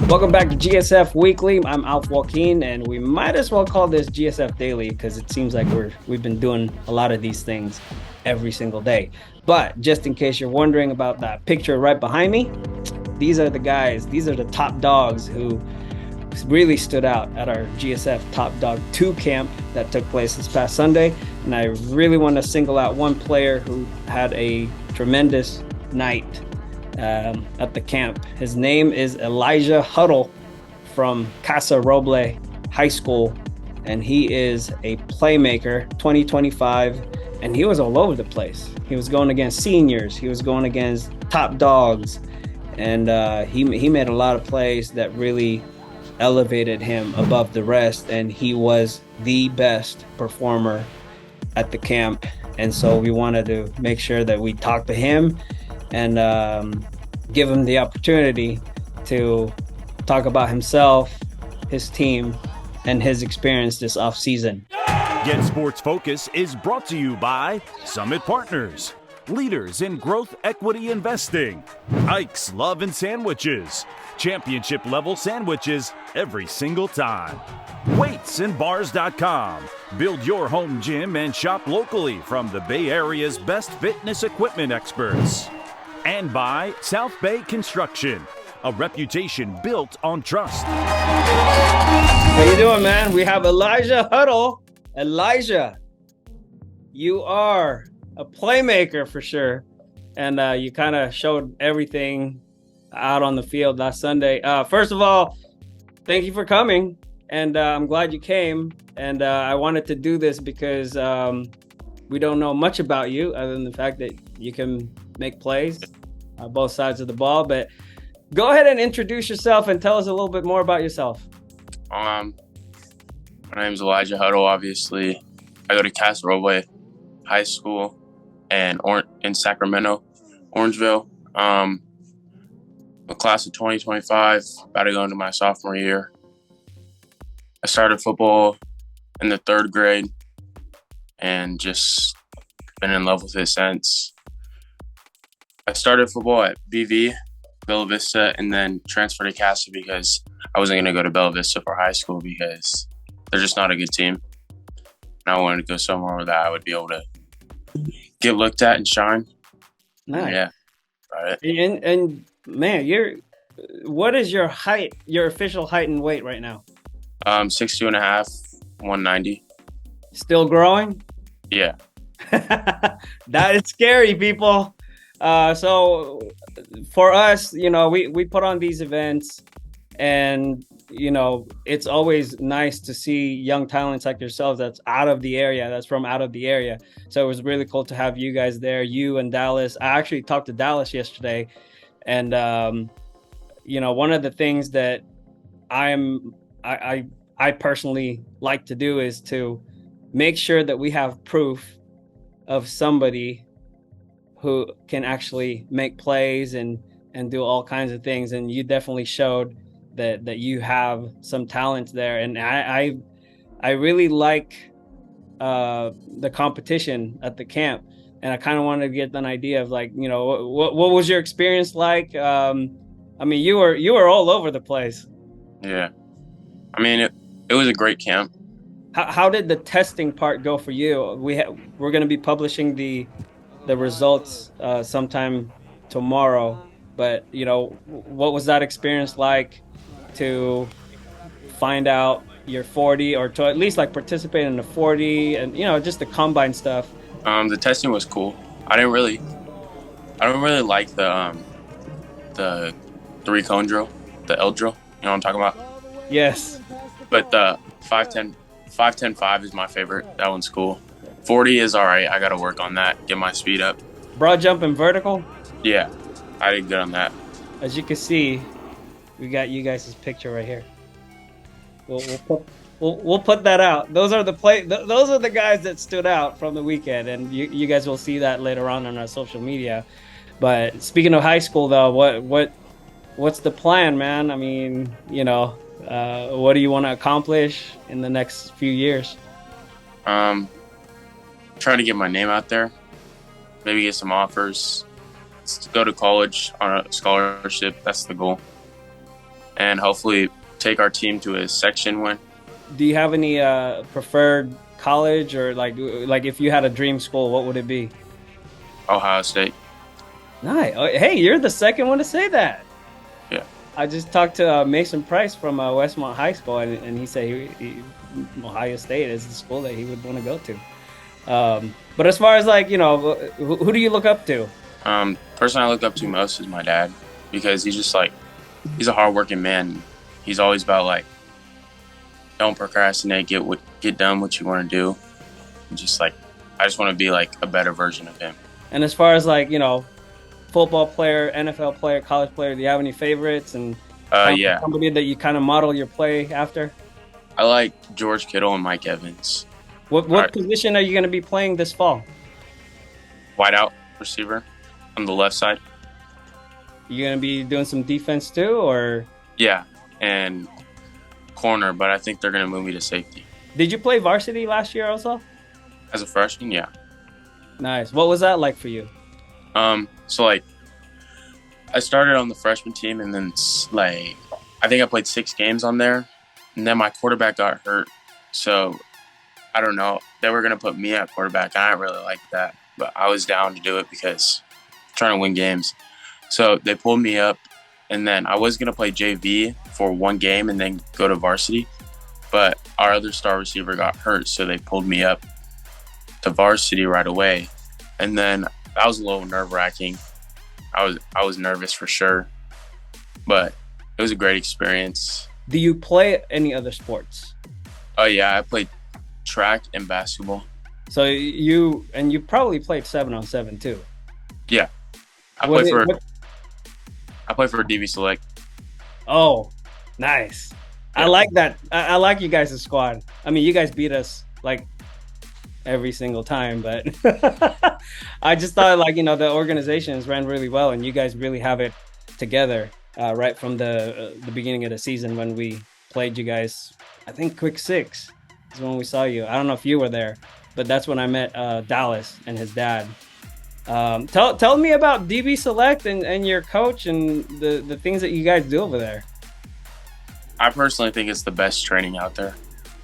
Welcome back to GSF Weekly. I'm Alf Joaquin, and we might as well call this GSF Daily because it seems like we've been doing a lot of these things every single day. But just in case you're wondering about that picture right behind me, these are the guys, these are the top dogs who really stood out at our GSF Top Dawg Camp that took place this past Sunday. And I really want to single out one player who had a tremendous night at the camp. His name is Elijah Huddle from Casa Roble High School, and he is a playmaker, 2025, and he was all over the place. He was going against seniors, he was going against top dogs, and he made a lot of plays that really elevated him above the rest, and he was the best performer at the camp. And so we wanted to make sure that we talk to him and give him the opportunity to talk about himself, his team, and his experience this offseason. GetSportsFocus is brought to you by Summit Partners, leaders in growth equity investing, Ike's Love and Sandwiches, championship level sandwiches every single time, weightsandbars.com, build your home gym and shop locally from the Bay Area's best fitness equipment experts, and by South Bay Construction, a reputation built on trust. How you doing, man? We have Elijah Huddle. Elijah, you are a playmaker for sure, and you kind of showed everything out on the field last Sunday. First of all, thank you for coming, and I'm glad you came. And I wanted to do this because we don't know much about you other than the fact that you can make plays both sides of the ball. But go ahead and introduce yourself and tell us a little bit more about yourself. My name's Elijah Huddle, obviously. I go to Casa Roble High School in Sacramento, Orangevale. The class of 2025, about to go into my sophomore year. I started football in the third grade and just been in love with it since. I started football at BV, Bella Vista, and then transferred to Casa because I wasn't going to go to Bella Vista for high school because they're just not a good team. And I wanted to go somewhere that I would be able to get looked at and shine. Nice. Yeah. Right. And man, what is your height, your official height and weight right now? 6'2.5", 190. Still growing? Yeah. That is scary, people. So for us, we put on these events, and it's always nice to see young talents like yourselves that's from out of the area. So it was really cool to have you guys there, you and Dallas. I actually talked to Dallas yesterday, and one of the things that I personally like to do is to make sure that we have proof of somebody who can actually make plays and do all kinds of things. And you definitely showed that you have some talent there. And I really like the competition at the camp. And I kind of wanted to get an idea of what was your experience like? You were all over the place. Yeah. It was a great camp. How did the testing part go for you? We're going to be publishing the results sometime tomorrow, but what was that experience like to find out your 40, or to at least participate in the 40 and just the combine stuff? The testing was cool. I don't really like the 3-cone drill, the L drill. You know what I'm talking about? Yes. But the 5-10-5 is my favorite. That one's cool. 40 is all right. I got to work on that, get my speed up. Broad jump and vertical? Yeah, I did good on that. As you can see, we got you guys' picture right here. We'll put that out. Those are the guys that stood out from the weekend, and you guys will see that later on our social media. But speaking of high school, though, what's the plan, man? What do you want to accomplish in the next few years? Trying to get my name out there, maybe get some offers, go to college on a scholarship. That's the goal. and hopefully take our team to a section win. Do you have any preferred college, or like if you had a dream school, what would it be? Ohio State. Nice. Oh, hey, you're the second one to say that. Yeah. I just talked to Mason Price from Westmont High School, and he said Ohio State is the school that he would want to go to. But as far as who do you look up to? Person I look up to most is my dad, because he's just he's a hardworking man. He's always about don't procrastinate, get done what you want to do. And I just want to be a better version of him. And as far as football player, NFL player, college player, do you have any favorites? And yeah, somebody that you kind of model your play after? I like George Kittle and Mike Evans. What position are you going to be playing this fall? Wide out receiver on the left side. You going to be doing some defense too, or? Yeah, and corner, but I think they're going to move me to safety. Did you play varsity last year also? As a freshman, yeah. Nice. What was that like for you? So I started on the freshman team, and then I think I played 6 games on there, and then my quarterback got hurt. So I don't know. They were going to put me at quarterback. I didn't really like that, but I was down to do it because I'm trying to win games. So they pulled me up, and then I was going to play JV for 1 game and then go to varsity, but our other star receiver got hurt, so they pulled me up to varsity right away. And then that was a little nerve-wracking. I was nervous for sure, but it was a great experience. Do you play any other sports? Oh yeah, I played track and basketball. So you probably played 7-on-7 too. Yeah, I play for DB Select. Oh, nice. Yeah. I like that. I like you guys' squad. I mean, you guys beat us every single time, but I just thought the organizations ran really well, and you guys really have it together right from the beginning of the season when we played you guys. I think Quick 6 is when we saw you. I don't know if you were there, but that's when I met Dallas and his dad. Tell me about DB Select and your coach and the things that you guys do over there. I personally think it's the best training out there.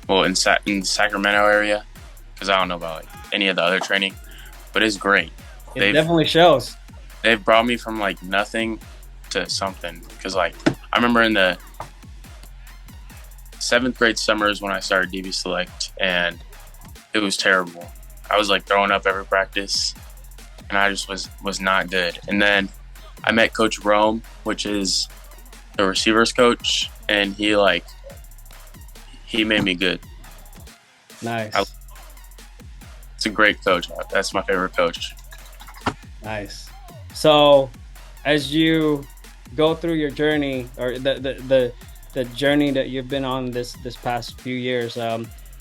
Well, in the Sacramento area, because I don't know about any of the other training, but it's great. It definitely shows. They've brought me from nothing to something. Because I remember in the 7th grade summers when I started DB Select, and it was terrible. I was throwing up every practice, and I just was not good. And then I met Coach Rome, which is the receivers coach, and he made me good. Nice. It's a great coach. That's my favorite coach. Nice. So as you go through your journey, or the journey that you've been on this past few years,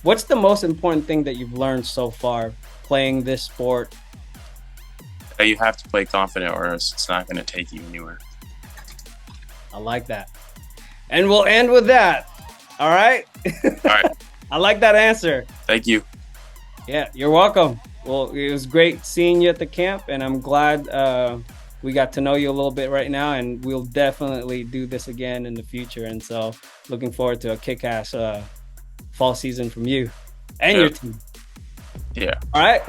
what's the most important thing that you've learned so far playing this sport? You have to play confident, or else it's not going to take you anywhere. I like that. And we'll end with that. All right? All right. I like that answer. Thank you. Yeah, you're welcome. Well, it was great seeing you at the camp, and I'm glad we got to know you a little bit right now, and we'll definitely do this again in the future. And so looking forward to a kick-ass fall season from you and your team. Yeah. All right.